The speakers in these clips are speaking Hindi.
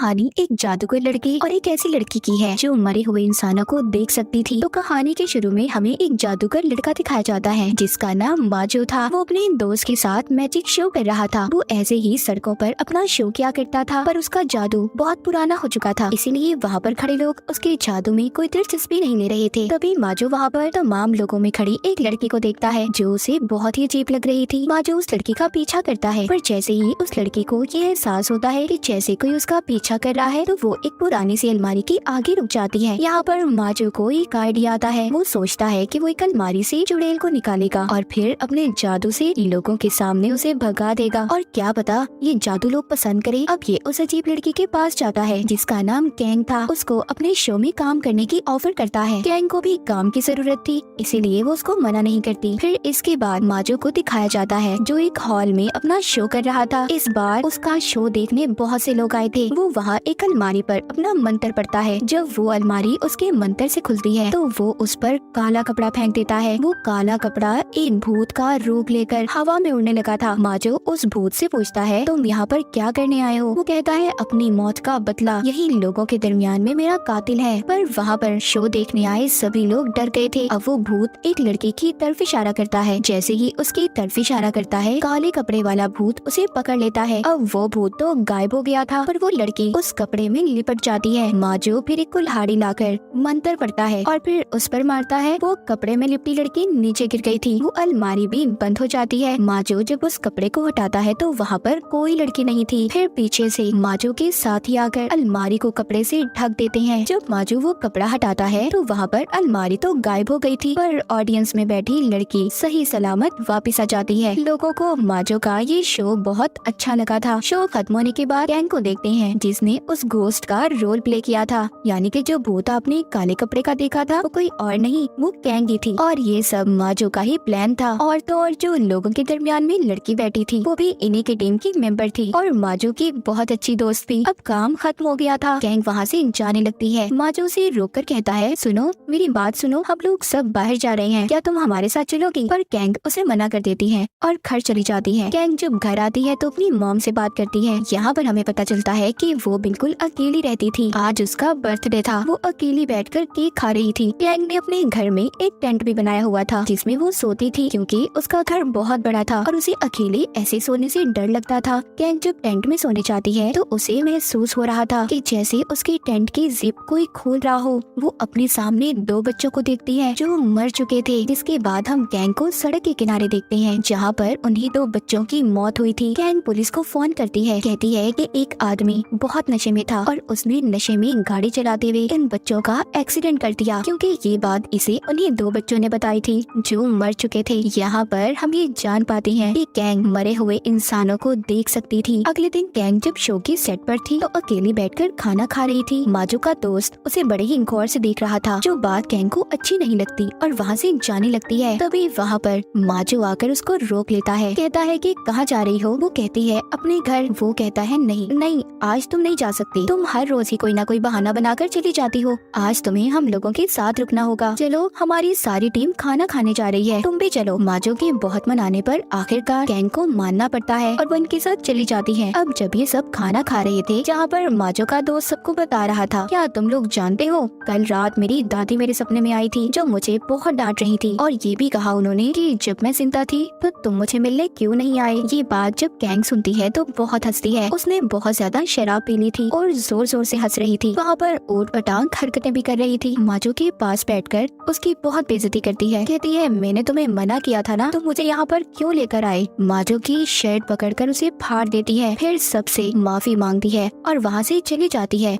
कहानी एक जादूगर लड़के और एक ऐसी लड़की की है जो मरे हुए इंसानों को देख सकती थी। तो कहानी के शुरू में हमें एक जादूगर लड़का दिखाया जाता है जिसका नाम माजो था। वो अपने दोस्त के साथ मैजिक शो कर रहा था। वो ऐसे ही सड़कों पर अपना शो किया करता था, पर उसका जादू बहुत पुराना हो चुका था, इसीलिए वहाँ पर खड़े लोग उसके जादू में कोई दिलचस्पी नहीं ले रहे थे। तभी माजो वहाँ पर तमाम लोगों में खड़ी एक लड़की को देखता है जो उसे बहुत ही अजीब लग रही थी। माजो उस लड़की का पीछा करता है, पर जैसे ही उस लड़की को ये एहसास होता है कि जैसे कोई उसका पीछा कर रहा है तो वो एक पुरानी सी अलमारी की आगे रुक जाती है। यहाँ पर माजो को एक आइडिया आता है। वो सोचता है कि वो एक अलमारी से चुड़ैल को निकालेगा और फिर अपने जादू से लोगों के सामने उसे भगा देगा। और क्या पता ये जादू लोग पसंद करे। अब ये उस अजीब लड़की के पास जाता है जिसका नाम कैंग था। उसको अपने शो में काम करने की ऑफर करता है। कैंग को भी काम की जरूरत थी, इसीलिए वो उसको मना नहीं करती। फिर इसके बाद माजो को दिखाया जाता है जो एक हॉल में अपना शो कर रहा था। इस बार उसका शो देखने बहुत से लोग आए थे। वो वहाँ एक अलमारी पर अपना मंत्र पढ़ता है। जब वो अलमारी उसके मंत्र से खुलती है तो वो उस पर काला कपड़ा फेंक देता है। वो काला कपड़ा एक भूत का रूप लेकर हवा में उड़ने लगा था। माजो उस भूत से पूछता है तुम यहाँ पर क्या करने आए हो? वो कहता है अपनी मौत का बदला, यही लोगों के दरमियान में मेरा कातिल है। पर वहाँ पर शो देखने आए सभी लोग डर गए थे। अब वो भूत एक लड़की की तरफ इशारा करता है। जैसे ही उसकी तरफ इशारा करता है काले कपड़े वाला भूत उसे पकड़ लेता है। अब वो भूत तो गायब हो गया था, पर वो लड़की उस कपड़े में लिपट जाती है। माजो फिर एक कुल्हाड़ी लाकर मंत्र पढ़ता है और फिर उस पर मारता है। वो कपड़े में लिपटी लड़की नीचे गिर गई थी। वो अलमारी भी बंद हो जाती है। माजो जब उस कपड़े को हटाता है तो वहाँ पर कोई लड़की नहीं थी। फिर पीछे से माजो के साथी आकर अलमारी को कपड़े से ढक देते हैं। जब माजो वो कपड़ा हटाता है तो वहाँ पर अलमारी तो गायब हो गई थी, पर ऑडियंस में बैठी लड़की सही सलामत वापस आ जाती है। लोगों को माजो का ये शो बहुत अच्छा लगा था। शो खत्म होने के बाद कैंग को देखते हैं जिसने उस घोस्ट का रोल प्ले किया था, यानी कि जो भूत आपने काले कपड़े का देखा था वो कोई और नहीं, वो कैंग ही थी। और ये सब माजो का ही प्लान था। और तो और जो लोगों के दरमियान में लड़की बैठी थी वो भी इन्हीं की टीम की मेंबर थी और माजो की बहुत अच्छी दोस्त थी। अब काम खत्म हो गया था। कैंग वहाँ से जाने लगती है। माजो से रोक कर कहता है सुनो मेरी बात सुनो, हम लोग सब बाहर जा रहे हैं, क्या तुम हमारे साथ चलोगी? पर कैंग उसे मना कर देती है और घर चली जाती है। कैंग जब घर आती है तो अपनी मॉम से बात करती है। यहाँ पर हमें पता चलता है कि वो बिल्कुल अकेली रहती थी। आज उसका बर्थडे था। वो अकेली बैठकर केक खा रही थी। कैंग ने अपने घर में एक टेंट भी बनाया हुआ था जिसमें वो सोती थी, क्योंकि उसका घर बहुत बड़ा था और उसे अकेले ऐसे सोने से डर लगता था। कैंग जब टेंट में सोने जाती है तो उसे महसूस हो रहा था कि जैसे उसके टेंट की जिप कोई खोल रहा हो। वो अपने सामने दो बच्चों को देखती है जो मर चुके थे। जिसके बाद हम कैंग को सड़क के किनारे देखते हैं जहाँ पर उन्हीं दो बच्चों की मौत हुई थी। कैंग पुलिस को फोन करती है, कहती है कि एक आदमी बहुत नशे में था और उसने नशे में गाड़ी चलाते हुए इन बच्चों का एक्सीडेंट कर दिया, क्योंकि ये बात इसे उन्हीं दो बच्चों ने बताई थी जो मर चुके थे। यहाँ पर हम ये जान पाते हैं कि कैंग मरे हुए इंसानों को देख सकती थी। अगले दिन कैंग जब शो की सेट पर थी तो अकेली बैठकर खाना खा रही थी। माजो का दोस्त उसे बड़े ही गौर से देख रहा था, जो बात कैंग को अच्छी नहीं लगती और वहाँ से जाने लगती है। तभी वहाँ पर माजो आकर उसको रोक लेता है, कहता है कि कहाँ जा रही हो? वो कहती है अपने घर। वो कहता है नहीं नहीं, आज तुम नहीं जा सकती, तुम हर रोज ही कोई ना कोई बहाना बनाकर चली जाती हो। आज तुम्हें हम लोगों के साथ रुकना होगा। चलो हमारी सारी टीम खाना खाने जा रही है, तुम भी चलो। माजो के बहुत मनाने पर आखिरकार कैंग को मानना पड़ता है और वो उनके साथ चली जाती है। अब जब ये सब खाना खा रहे थे जहाँ पर माजो का दोस्त सबको बता रहा था, क्या तुम लोग जानते हो कल रात मेरी दादी मेरे सपने में आई थी जो मुझे बहुत डांट रही थी, और ये भी कहा उन्होंने कि जब मैं जिंदा थी तो तुम मुझे मिलने क्यों नहीं आए। ये बात जब कैंग सुनती है तो बहुत हंसती है। उसने बहुत ज्यादा शराब पी ली थी और जोर जोर से हंस रही थी। वहाँ पर ऊट पटांग हरकतें भी कर रही थी। माजो के पास बैठकर उसकी बहुत बेइज्जती करती है, कहती है मैंने तुम्हें मना किया था ना, तुम मुझे यहाँ पर क्यों लेकर आए। माजो की शर्ट पकड़कर उसे फाड़ देती है, फिर सबसे माफी मांगती है और वहाँ से चली जाती है।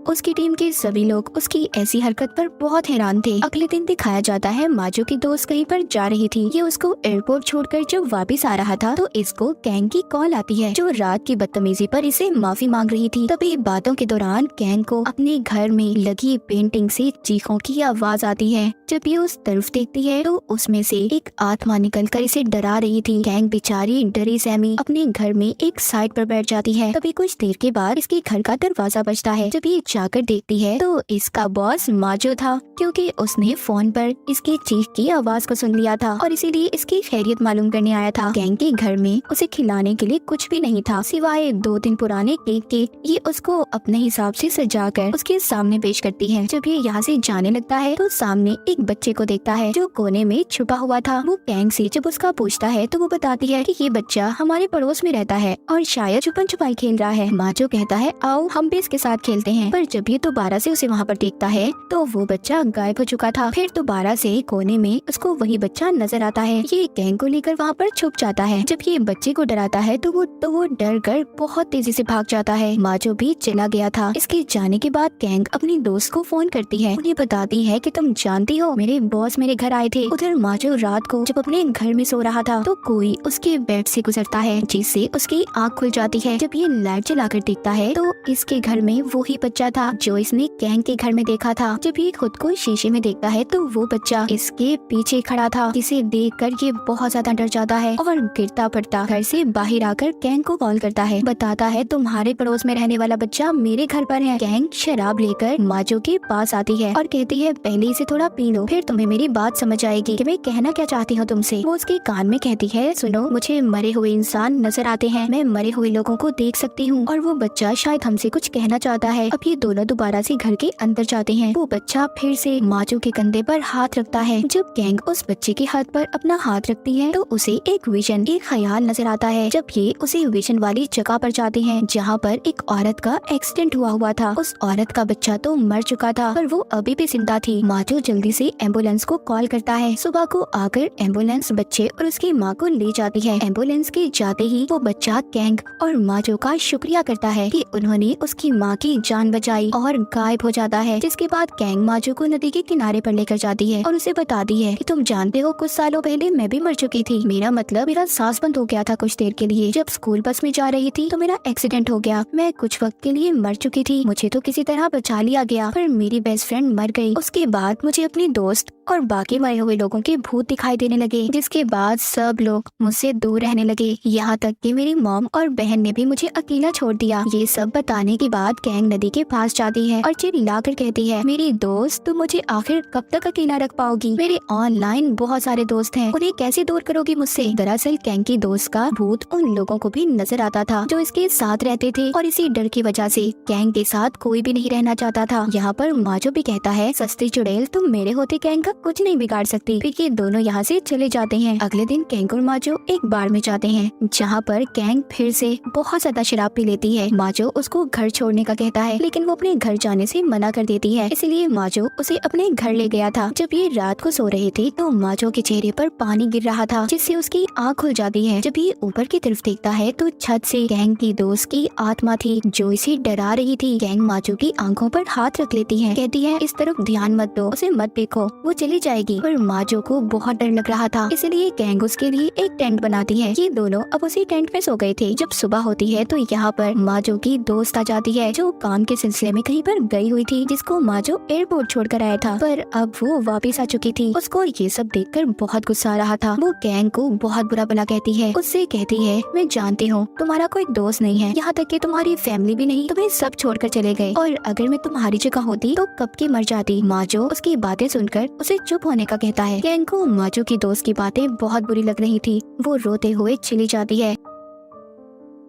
उसकी टीम के सभी लोग उसकी ऐसी हरकत पर बहुत हैरान थे। अगले दिन दिखाया जाता है माजो की दोस्त कहीं पर जा रही थी। ये उसको एयरपोर्ट छोड़कर जब वापस आ रहा था तो इसको कैंग की कॉल आती है जो रात की बदतमीजी पर इसे माफी मांग रही थी। तभी बातों के दौरान कैंग को अपने घर में लगी पेंटिंग से चीखों की आवाज आती है। जब ये उस तरफ देखती है तो उसमें से एक आत्मा निकलकर इसे डरा रही थी। कैंग बेचारी डरी सहमी अपने घर में एक साइड पर बैठ जाती है। तभी कुछ देर के बाद इसके घर का दरवाजा बजता है। जब ये जाकर देखती है तो इसका बॉस माजो था, क्योंकि उसने फोन पर इसकी चीख की आवाज को सुन लिया था और इसीलिए इसकी खैरियत मालूम करने आया था। कैंग के घर में उसे खिलाने के लिए कुछ भी नहीं था सिवाय 2 दिन पुराने केक के। ये उसको अपने हिसाब से सजाकर उसके सामने पेश करती है। जब ये यहाँ से जाने लगता है तो सामने एक बच्चे को देखता है जो कोने में छुपा हुआ था। वो कैंग से जब उसका पूछता है तो वो बताती है कि ये बच्चा हमारे पड़ोस में रहता है और शायद छुपन छुपाई खेल रहा है। माजो कहता है आओ हम भी इसके साथ खेलते हैं, पर जब ये दोबारा से उसे वहाँ पर देखता है तो वो बच्चा गायब हो चुका था। फिर दोबारा से कोने में उसको वही बच्चा नजर आता है। ये कैंग को लेकर वहाँ पर छुप जाता है। जब ये बच्चे को डराता है तो वो डर कर बहुत तेजी से भाग जाता है। माजो भी चला गया था। इसके जाने के बाद कैंग अपनी दोस्त को फोन करती है, उन्हें बताती है कि तुम जानती हो मेरे बॉस मेरे घर आए थे। उधर माजो रात को जब अपने घर में सो रहा था तो कोई उसके बेड से गुजरता है जिससे उसकी आँख खुल जाती है। जब ये लाइट जलाकर देखता है तो इसके घर में वो ही बच्चा था जो इसने कैंग के घर में देखा था। जब ये खुद को शीशे में देखता है तो वो बच्चा इसके पीछे खड़ा था, जिसे देखकर ये बहुत ज्यादा डर जाता है और गिरता पड़ता घर से बाहर आकर कैंग को कॉल करता है, बताता है तुम्हारे पड़ोस में रहने वाला बच्चा मेरे घर पर है। कैंग शराब लेकर माजो के पास आती है और कहती है पहले इसे थोड़ा पी लो, फिर तुम्हें मेरी बात समझ आएगी कि मैं कहना क्या चाहती हूँ तुमसे। वो उसके कान में कहती है सुनो, मुझे मरे हुए इंसान नजर आते हैं, मैं मरे हुए लोगों को देख सकती हूँ और वो बच्चा शायद हमसे कुछ कहना चाहता है। अब ये दोनों दोबारा से घर के अंदर जाते हैं। वो बच्चा फिर से माजो के कंधे पर हाथ रखता है। जब कैंग उस बच्चे के हाथ पर अपना हाथ रखती है तो उसे एक विजन, एक ख्याल नजर आता है। जब ये उसे विजन वाली जगह पर जाते हैं जहाँ पर एक औरत का एक्सीडेंट हुआ था। उस औरत का बच्चा तो मर चुका था पर वो अभी भी जिंदा थी। माजो जल्दी से एम्बुलेंस को कॉल करता है। सुबह को आकर एम्बुलेंस बच्चे और उसकी माँ को ले जाती है। एम्बुलेंस के जाते ही वो बच्चा कैंग और माजो का शुक्रिया करता है कि उन्होंने उसकी माँ की जान बचाई और गायब हो जाता है। जिसके बाद कैंग माजो को नदी के किनारे पर लेकर जाती है और उसे बताती है कि तुम जानते हो कुछ सालों पहले मैं भी मर चुकी थी। मेरा सांस बंद हो गया था कुछ देर के लिए। जब स्कूल बस में जा रही थी तो मेरा एक्सीडेंट हो गया। मैं कुछ वक्त के लिए मर चुकी थी। मुझे तो किसी तरह बचा लिया गया पर मेरी बेस्ट फ्रेंड मर गई। उसके बाद मुझे अपनी दोस्त और बाकी मरे हुए लोगों के भूत दिखाई देने लगे, जिसके बाद सब लोग मुझसे दूर रहने लगे, यहाँ तक कि मेरी मॉम और बहन ने भी मुझे अकेला छोड़ दिया। ये सब बताने के बाद कैंग नदी के पास जाती है और चिल्लाकर कहती है मेरी दोस्त तुम मुझे आखिर कब तक अकेला रख पाओगी? मेरे ऑनलाइन बहुत सारे दोस्त हैं, उन्हें कैसे दूर करोगी मुझसे? दरअसल कैंग की दोस्त का भूत उन लोगों को भी नजर आता था जो इसके साथ रहते थे और इसी डर की वजह से कैंग के साथ कोई भी नहीं रहना चाहता था। यहाँ पर माजो भी कहता है सस्ती चुड़ैल तुम मेरे होते कैंग का कुछ नहीं बिगाड़ सकती। फिर ये दोनों यहाँ से चले जाते हैं। अगले दिन कैंग और माजो एक बार में जाते हैं जहाँ पर कैंग फिर से बहुत ज्यादा शराब पी लेती है। माजो उसको घर छोड़ने का कहता है लेकिन वो अपने घर जाने से मना कर देती है, इसलिए माजो उसे अपने घर ले गया था। जब ये रात को सो रहे थे तो माजो के चेहरे पर पानी गिर रहा था जिससे उसकी आँख खुल जाती है। जब ये ऊपर की तरफ देखता है तो छत से कैंग की दोस्त की आत्मा थी जो इसे डरा रही थी। कैंग माजो की आंखों पर हाथ रख लेती है, कहती है इस तरफ ध्यान मत दो, उसे मत देखो, वो चली जाएगी। पर माजो को बहुत डर लग रहा था इसलिए कैंग उसके लिए एक टेंट बनाती है। ये दोनों अब उसी टेंट में सो गए थे। जब सुबह होती है तो यहाँ पर माजो की दोस्त आ जाती है जो काम के सिलसिले में कहीं पर गई हुई थी, जिसको माजो एयरपोर्ट छोड़कर आया था, पर अब वो वापस आ चुकी थी। उसको ये सब देखकर बहुत गुस्सा आ रहा था। वो कैंग को बहुत बुरा भला कहती है, उससे कहती है मैं जानती हूँ तुम्हारा कोई दोस्त नहीं है, यहाँ तक कि तुम्हारी फैमिली भी नहीं, तुम्हें सब छोड़कर चले गए और अगर मैं तुम्हारी जगह होती तो कब की मर जाती। माजो उसकी बातें सुनकर उसे चुप होने का कहता है। कैंग को माजो की दोस्त की बातें बहुत बुरी लग रही थी, वो रोते हुए चली जाती है।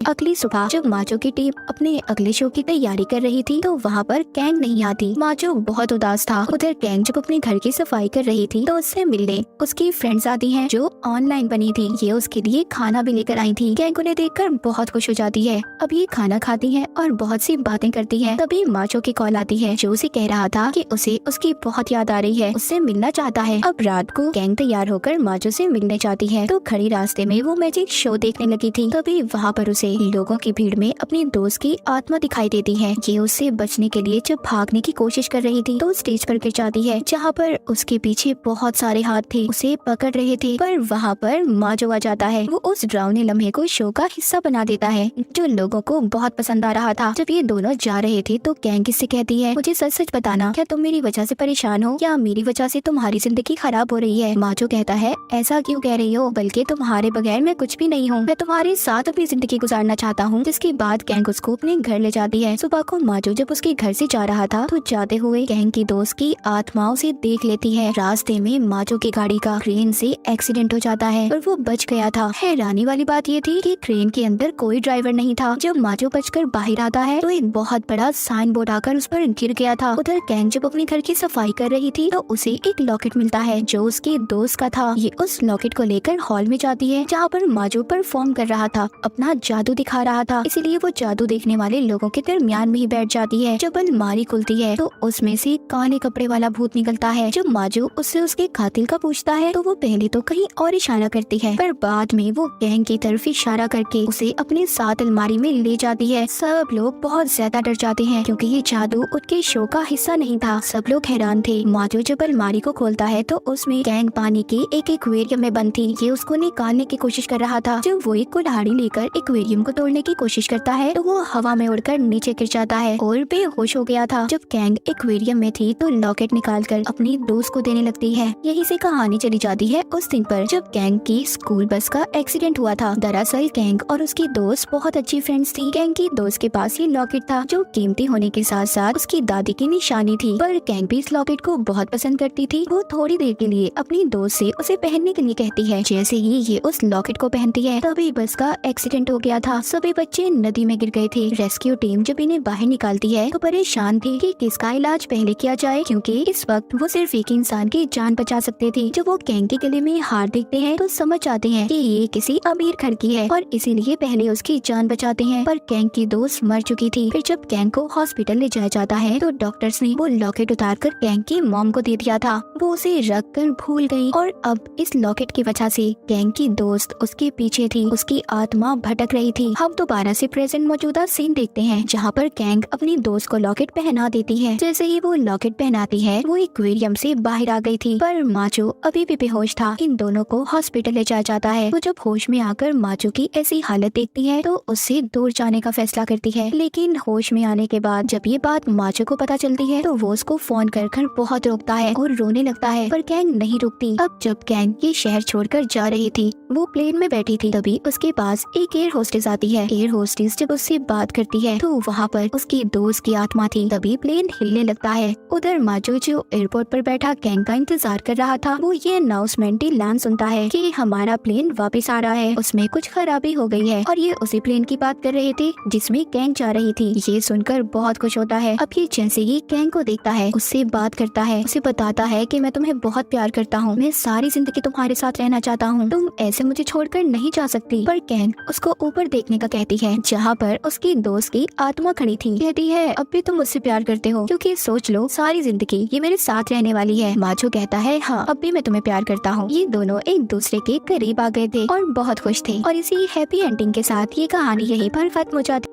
अगली सुबह जब माजो की टीम अपने अगले शो की तैयारी कर रही थी तो वहाँ पर कैंग नहीं आती। माजो बहुत उदास था। उधर कैंग जब अपने घर की सफाई कर रही थी तो उससे मिलने उसकी फ्रेंड्स आती हैं जो ऑनलाइन बनी थी। ये उसके लिए खाना भी लेकर आई थी। कैंग उन्हें देखकर बहुत खुश हो जाती है। अब ये खाना खाती है और बहुत सी बातें करती है। तभी माजो की कॉल आती है जो उसे कह रहा था कि उसे उसकी बहुत याद आ रही है, उससे मिलना चाहता है। अब रात को कैंग तैयार होकर माजो से मिलने जाती है तो खड़ी रास्ते में वो मैजिक शो देखने लगी थी। तभी वहाँ पर उसे लोगों की भीड़ में अपनी दोस्त की आत्मा दिखाई देती है। ये उससे बचने के लिए जब भागने की कोशिश कर रही थी तो स्टेज पर गिर जाती है जहाँ पर उसके पीछे बहुत सारे हाथ थे, उसे पकड़ रहे थे। पर वहाँ पर माजो आ जाता है। वो उस डरावने लम्हे को शो का हिस्सा बना देता है जो लोगों को बहुत पसंद आ रहा था। जब ये दोनों जा रहे थे तो कैंग किससे कहती है मुझे सच सच बताना, क्या तुम मेरी वजह से परेशान हो या मेरी वजह से तुम्हारी जिंदगी खराब हो रही है? माजो कहता है ऐसा क्यों कह रही हो, बल्कि तुम्हारे बगैर मैं कुछ भी नहीं हूँ, मैं तुम्हारे साथ अपनी जिंदगी गुजार उतारना चाहता हूँ। जिसके बाद गैंग उसको अपने घर ले जाती है। सुबह को माजो जब उसके घर से जा रहा था तो जाते हुए गैंग की दोस्त की आत्मा उसे देख लेती है। रास्ते में माजो की गाड़ी का क्रेन से एक्सीडेंट हो जाता है और वो बच गया था। हैरानी वाली बात ये थी कि क्रेन के अंदर कोई ड्राइवर नहीं था। जब माजो बचकर बाहर आता है तो एक बहुत बड़ा साइन बोर्ड आकर उस पर गिर गया था। उधर गैंग जब अपने घर की सफाई कर रही थी तो उसे एक लॉकेट मिलता है जो उसके दोस्त का था। ये उस लॉकेट को लेकर हॉल में जाती है जहाँ पर माजो परफॉर्म कर रहा था, अपना जादू दिखा रहा था। इसीलिए वो जादू देखने वाले लोगों के दरमियान में ही बैठ जाती है। जब अलमारी खुलती है तो उसमें से काले कपड़े वाला भूत निकलता है। जब माजो उससे उसके कातिल का पूछता है तो वो पहले तो कहीं और इशारा करती है, पर बाद में वो गैंग की तरफ इशारा करके उसे अपने साथ अलमारी में ले जाती है। सब लोग बहुत ज्यादा डर जाते हैं क्योंकि ये जादू उनके शो का हिस्सा नहीं था। सब लोग हैरान थे। माजो जब अलमारी को खोलता है तो उसमें गैंग पानी के एक एक्वेरियम में बंद थी। ये उसको निकालने की कोशिश कर रहा था। जब वो एक कुल्हाड़ी लेकर एक्वेरियम को तोड़ने की कोशिश करता है तो वो हवा में उड़कर नीचे गिर जाता है और बेहोश हो गया था। जब गैंग एक्वेरियम में थी तो लॉकेट निकालकर अपनी दोस्त को देने लगती है। यही से कहानी चली जाती है उस दिन पर जब गैंग की स्कूल बस का एक्सीडेंट हुआ था। दरअसल गैंग और उसकी दोस्त बहुत अच्छी फ्रेंड्स थी। गैंग की दोस्त के पास ये लॉकेट था जो कीमती होने के साथ साथ उसकी दादी की निशानी थी, पर गैंग भी इस लॉकेट को बहुत पसंद करती थी। वो थोड़ी देर के लिए अपनी दोस्त से उसे पहनने के लिए कहती है। जैसे ही ये उस लॉकेट को पहनती है तभी बस का एक्सीडेंट हो गया था। सभी बच्चे नदी में गिर गए थे। रेस्क्यू टीम जब इन्हें बाहर निकालती है तो परेशान थी कि किसका इलाज पहले किया जाए, क्योंकि इस वक्त वो सिर्फ एक इंसान की जान बचा सकते थे। जब वो गैंग के गले में हार देखते हैं तो समझ जाते हैं कि ये किसी अमीर घर की है और इसीलिए पहले उसकी जान बचाते हैं। पर गैंग की दोस्त मर चुकी थी। फिर जब गैंग को हॉस्पिटल ले जाया जाता है तो डॉक्टर्स ने वो लॉकेट उतार कर गैंग की मॉम को दे दिया था। वो उसे रख कर भूल गई और अब इस लॉकेट की वजह से गैंग की दोस्त उसके पीछे थी। उसकी आत्मा भटक रही थी। हम दोबारा से प्रेजेंट मौजूदा सीन देखते हैं जहाँ पर गैंग अपनी दोस्त को लॉकेट पहना देती है। जैसे ही वो लॉकेट पहनाती है वो एक्वेरियम से बाहर आ गई थी, पर माचो अभी भी बेहोश था। इन दोनों को हॉस्पिटल ले जाया जाता है। वो जब होश में आकर माचो की ऐसी हालत देखती है तो उससे दूर जाने का फैसला करती है। लेकिन होश में आने के बाद जब ये बात माचो को पता चलती है तो वो उसको फोन कर बहुत रोकता है और रोने लगता है, पर गैंग नहीं रुकती। अब जब गैंग ये शहर छोड़कर जा रही थी वो प्लेन में बैठी थी, तभी उसके पास एक एयर होस्टेस आती है। एयर होस्टेस जब उससे बात करती है तो वहाँ पर उसकी दोस्त की आत्मा थी। तभी प्लेन हिलने लगता है। उधर माजो जो एयरपोर्ट पर बैठा गैंग का इंतजार कर रहा था वो ये अनाउंसमेंट ऐलान सुनता है कि हमारा प्लेन वापस आ रहा है, उसमें कुछ खराबी हो गई है। और ये उसी प्लेन की बात कर रहे थे जिसमें गैंग जा रही थी। ये सुनकर बहुत खुश होता है। अब ये जैसे ही गैंग को देखता है उससे बात करता है, उसे बताता है कि मैं तुम्हें बहुत प्यार करता हूँ, मैं सारी जिंदगी तुम्हारे साथ रहना चाहता हूँ, तुम ऐसे मुझे छोड़कर नहीं जा सकती। पर गैंग उसको ऊपर देखने का कहती है जहाँ पर उसकी दोस्त की आत्मा खड़ी थी। कहती है अब भी तुम मुझसे प्यार करते हो, क्योंकि सोच लो सारी जिंदगी ये मेरे साथ रहने वाली है। माचो कहता है हाँ अब भी मैं तुम्हें प्यार करता हूँ। ये दोनों एक दूसरे के करीब आ गए थे और बहुत खुश थे। और इसी हैप्पी एंडिंग के साथ ये कहानी यहीं पर खत्म हो जाती।